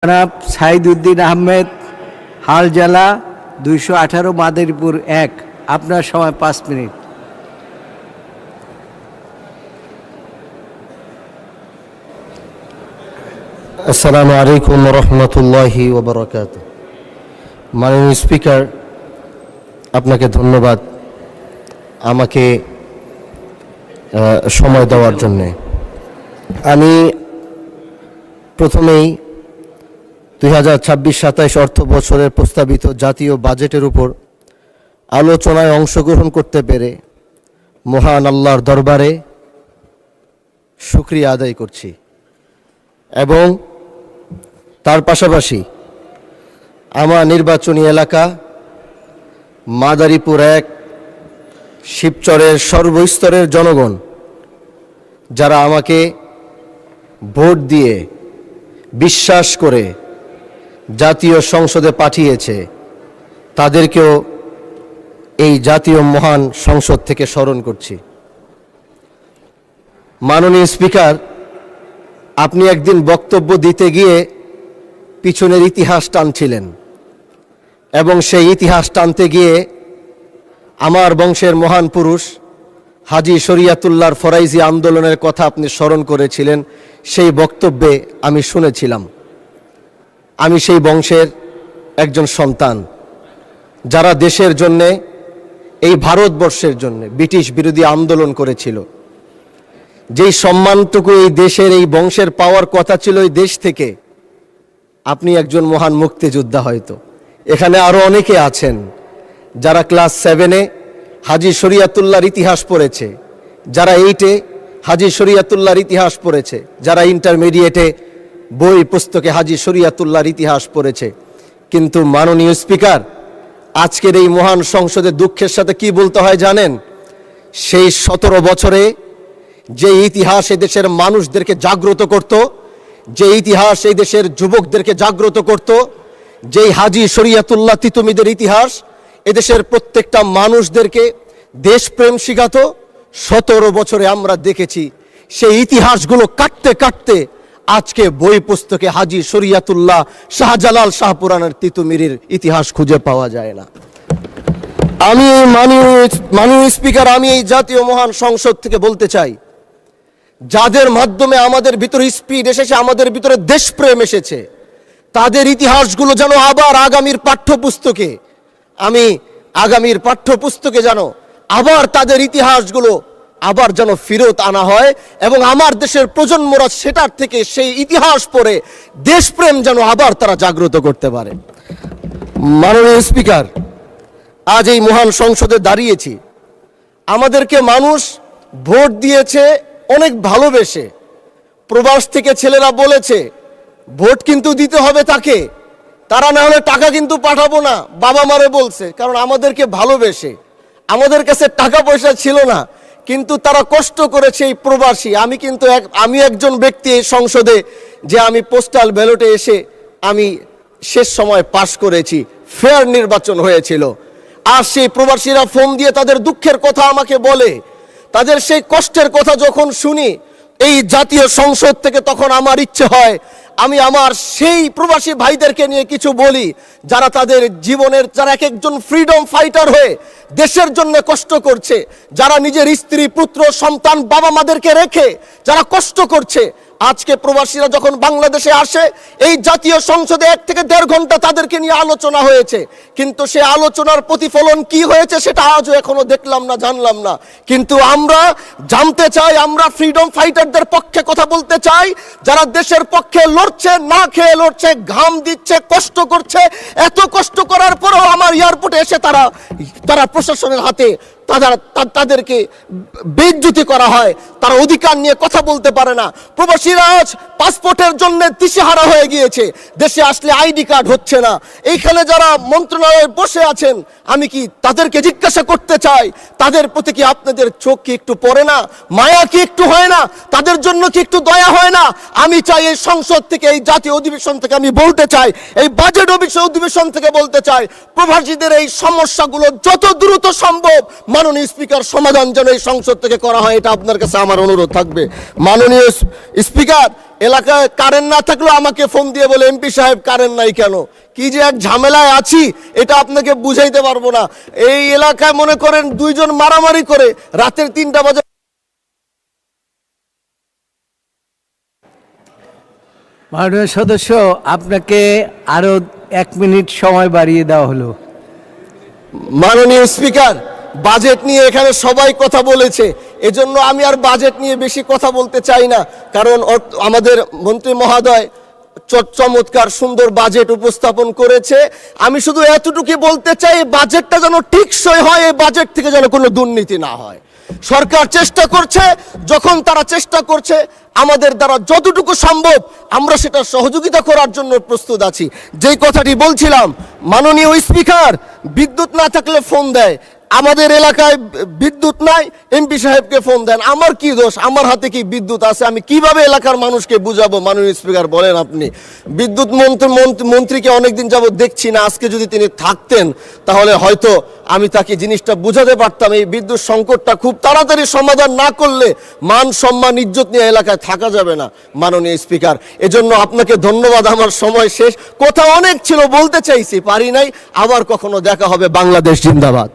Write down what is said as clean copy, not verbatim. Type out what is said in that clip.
জনাব সাইদুদ্দিন আহমেদ, হাল জেলা 218 মাদারীপুর 1। আপনার সময় 5 মিনিট। আসসালামু আলাইকুম রহমতুল্লাহি ওয়া বারাকাতুহু। মাননীয় স্পিকার, আপনাকে ধন্যবাদ আমাকে সময় দেওয়ার জন্যে। আমি প্রথমেই 2026-27 অর্থ বছরের প্রস্তাবিত জাতীয় বাজেটের উপর আলোচনায় অংশগ্রহণ করতে পেরে মহান আল্লাহর দরবারে শুকরিয়া আদায় করছি এবং তার পাশাপাশি আমার নির্বাচনী এলাকা মাদারীপুর 1 শিবচরের সর্বস্তরের জনগণ যারা আমাকে ভোট দিয়ে বিশ্বাস করে জাতীয় সংসদে পাঠিয়েছে, তাদেরকেও এই জাতীয় মহান সংসদ থেকে স্মরণ করছি। মাননীয় স্পিকার, আপনি একদিন বক্তব্য দিতে গিয়ে পিছনের ইতিহাস টানছিলেন এবং সেই ইতিহাস টানতে গিয়ে আমার বংশের মহান পুরুষ হাজী শরিয়াতুল্লাহর ফরাইজি আন্দোলনের কথা আপনি স্মরণ করেছিলেন। সেই বক্তব্যে আমি শুনেছিলাম। আমি সেই বংশের একজন সন্তান যারা দেশের জন্যে, এই ভারতবর্ষের জন্যে ব্রিটিশ বিরোধী আন্দোলন করেছিল। যেই সম্মানটুকু এই দেশের, এই বংশের পাওয়ার কথা ছিল এই দেশ থেকে, আপনি একজন মহান মুক্তিযোদ্ধা। হয়তো এখানে আরও অনেকে আছেন যারা ক্লাস 7-এ হাজী শরিয়াতুল্লাহর ইতিহাস পড়েছে, যারা 8-এ হাজী শরিয়াতুল্লাহর ইতিহাস পড়েছে, যারা ইন্টারমিডিয়েটে বই পুস্তকে হাজী শরিয়াতুল্লাহর ইতিহাস পড়েছে। কিন্তু মাননীয় স্পিকার, আজকের এই মহান সংসদে দুঃখের সাথে কি বলতে হয় জানেন? সেই 17 বছরে যে ইতিহাস এই দেশের মানুষদেরকে জাগ্রত করত, যে ইতিহাস এই দেশের যুবকদেরকে জাগ্রত করত, যেই হাজী শরিয়াতুল্লাহ তিতুমিদের ইতিহাস এদেশের প্রত্যেকটা মানুষদেরকে দেশপ্রেম শিখাতো, 17 বছরে আমরা দেখেছি সেই ইতিহাসগুলো কাটতে কাটতে আজকে বই পুস্তকে হাজী শরিয়াতুল্লাহ, শাহজালাল শাহপুরানের তিতুমিরের ইতিহাস খুঁজে পাওয়া যায় না। আমি মাননীয় স্পিকার, আমি এই জাতীয় মহান সংসদ থেকে বলতে চাই, যাদের মাধ্যমে আমাদের ভিতরে স্পিড এসেছে, আমাদের ভিতরে দেশপ্রেম এসেছে, তাদের ইতিহাসগুলো যেন আবার আগামীর পাঠ্যপুস্তকে যেন আবার তাদের ইতিহাসগুলো আবার যেন ফেরত আনা হয় এবং আমার দেশের প্রজন্মরা সেটার থেকে সেই ইতিহাস পড়ে দেশপ্রেম যেন আবার তারা জাগ্রত করতে পারে। মাননীয় স্পিকার, আজ এই মহান সংসদে দাঁড়িয়েছি, আমাদেরকে মানুষ ভোট দিয়েছে অনেক ভালোবেসে। প্রবাস থেকে ছেলেরা বলেছে ভোট কিন্তু দিতে হবে তাকে, তারা না হলে টাকা কিন্তু পাঠাবো না, বাবা মারে বলছে, কারণ আমাদেরকে ভালোবেসে। আমাদের কাছে টাকা পয়সা ছিল না, কিন্তু তারা কষ্ট করেছে এই প্রবাসী। আমি একজন ব্যক্তি এই সংসদে যে আমি পোস্টাল ব্যালটে এসে আমি শেষ সময় পাশ করেছি, ফেয়ার নির্বাচন হয়েছিল। আর সেই প্রবাসীরা ফোন দিয়ে তাদের দুঃখের কথা আমাকে বলে, তাদের সেই কষ্টের কথা যখন শুনি এই জাতীয় সংসদ থেকে, তখন আমার ইচ্ছে হয় আমি আমার সেই প্রবাসী ভাইদেরকে নিয়ে কিছু বলি, যারা তাদের জীবনের, যারা এক একজন ফ্রিডম ফাইটার হয়ে দেশের জন্য কষ্ট করছে, যারা নিজের স্ত্রী পুত্র সন্তান বাবা মাদেরকে রেখে যারা কষ্ট করছে। আজকে প্রবাসীরা যখন বাংলাদেশে আসে, এই জাতীয় সংসদে 1 থেকে 1.5 ঘন্টা তাদেরকে নিয়ে আলোচনা হয়েছে, কিন্তু সে আলোচনার প্রতিফলন কি হয়েছে সেটা আজও এখনো দেখলাম না, জানলাম না। কিন্তু আমরা জানতে চাই, আমরা ফ্রিডম ফাইটারদের পক্ষে কথা বলতে চাই, যারা দেশের পক্ষে লড়ছে, না খেয়ে লড়ছে, ঘাম দিচ্ছে, কষ্ট করছে। এত কষ্ট করার পরেও আমার এয়ারপোর্টে এসে তারা প্রশাসনের হাতে তাদেরকে বেইজ্জতি করা হয়, তারা অধিকার নিয়ে কথা বলতে পারে না। প্রবাসীরা আজ পাসপোর্টের জন্য দিশেহারা হয়ে গিয়েছে, দেশে আসলে আইডি কার্ড হচ্ছে না। এইখানে যারা মন্ত্রণালয়ে বসে আছেন, আমি কি তাদেরকে জিজ্ঞাসা করতে চাই, তাদের প্রতি কি আপনাদের চোখ কি একটু পড়ে না, মায়া কি একটু হয় না, তাদের জন্য কি একটু দয়া হয় না? আমি চাই এই সংসদ থেকে, এই জাতীয় অধিবেশন থেকে আমি বলতে চাই, এই বাজেট অধিবেশন থেকে বলতে চাই, প্রবাসীদের এই সমস্যাগুলো যত দ্রুত সম্ভব মাননীয় স্পিকার সমাধান যেন এই সংসদ থেকে করা হয়, এটা আপনার কাছে আমার অনুরোধ থাকবে। মাননীয় স্পিকার, স্পিকার, এলাকায় কারেন্ট না থাকলেও আমাকে ফোন দিয়ে বলে এমপি সাহেব কারেন্ট নাই কেন, কি যে এক ঝামেলায় আছি এটা আপনাকে বুঝাইতে পারবো না। এই এলাকায় মনে করেন দুইজন মারামারি করে রাতের 3টা বাজে। মাননীয় সদস্য, আপনাকে আরো 1 মিনিট সময় বাড়িয়ে দেওয়া হলো। মাননীয় স্পিকার, বাজেট নিয়ে এখানে সবাই কথা বলেছে, এজন্য আমি আর বাজেট নিয়ে বেশি কথা বলতে চাই না, কারণ আমাদের মন্ত্রী মহোদয় চমৎকার সুন্দর বাজেট উপস্থাপন করেছে। আমি শুধু এতটুকু বলতে চাই, বাজেটটা যেন টেকসই হয়, এই বাজেট থেকে যেন কোনো দুর্নীতি না হয়। সরকার চেষ্টা করছে, যখন তারা চেষ্টা করছে আমাদের দ্বারা যতটুকু সম্ভব আমরা সেটা সহযোগিতা করার জন্য প্রস্তুত আছি। যেই কথাটি বলছিলাম, মাননীয় স্পিকার বিদ্যুৎ না থাকলে ফোন দেয়, আমাদের এলাকায় বিদ্যুৎ নাই, এমপি সাহেবকে ফোন দেন। আমার কি দোষ? আমার হাতে কি বিদ্যুৎ আছে? আমি কিভাবে এলাকার মানুষকে বুঝাবো? মাননীয় স্পিকার বলেন আপনি। বিদ্যুৎ মন্ত্রীকে অনেকদিন যাবত দেখছি না, আজকে যদি তিনি থাকতেন তাহলে হয়তো আমি তাকে জিনিসটা বুঝাতে পারতাম। এই বিদ্যুৎ সংকটটা খুব তাড়াতাড়ি সমাধান না করলে মান সম্মান ইজ্জত নিয়ে এলাকায় থাকা যাবে না মাননীয় স্পিকার। এজন্য আপনাকে ধন্যবাদ। আমার সময় শেষ, কথা অনেক ছিল, বলতে চাইছি পারি নাই। আবার কখনো দেখা হবে। বাংলাদেশ জিন্দাবাদ।